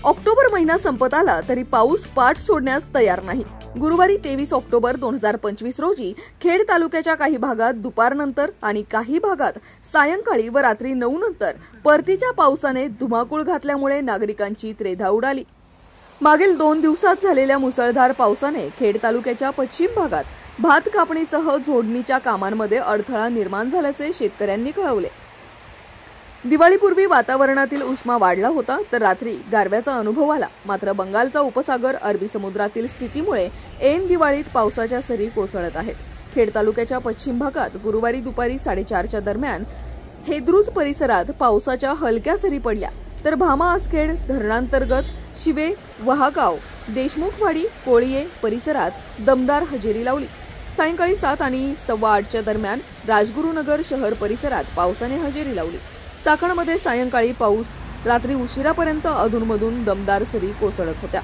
October महिना संपत आला तरी पाऊस पाठ सोडण्यास तयार नाही। गुरुवारी 23 ऑक्टोबर 2025 रोजी खेड तालुक्याच्या काही भागात दुपारनंतर आणि काही भागात सायंकाळी व रात्री 9 नंतर परतीच्या पावसाने धुमाकूळ घातल्यामुळे नागरिकांची त्रेधा उडाली। मागील 2 दिवसात झालेल्या मुसळधार पावसाने खेड तालुक्याच्या पश्चिम भागात भात कापणीसह जोडणीच्या कामांमध्ये अडथळा निर्माण झाल्याचे शेतकऱ्यांनी कळवले। दिवाळीपूर्वी वातावरणातील उष्मा वाढला होता तर रात्री गारव्याचा अनुभव आला। मात्र बंगालचा उपसागर अरबी समुद्रातील स्थितीमुळे ऐन दिवाळीत पावसाच्या सरी कोसळत आहेत। खेड तालुक्याच्या पश्चिम भागात गुरुवारी दुपारी 4:30च्या दरम्यान हेद्रुज परिसरात पावसाच्या हलक्या सरी पडल्या तर भामा आसखेड धरणांतर्गत शिवे वहागाव देशमुखवाडी कोळिये परिसरात दमदार हजेरी लावली। सायंकाळी 7 आणि 8:15च्या दरम्यान राजगुरुनगर शहर परिसरात पावसाने हजेरी लावली। चाकणमध्ये सायंकाळी पाऊस रात्री उशिरापर्यंत अधूनमधून दमदार सरी कोसळत होत्या।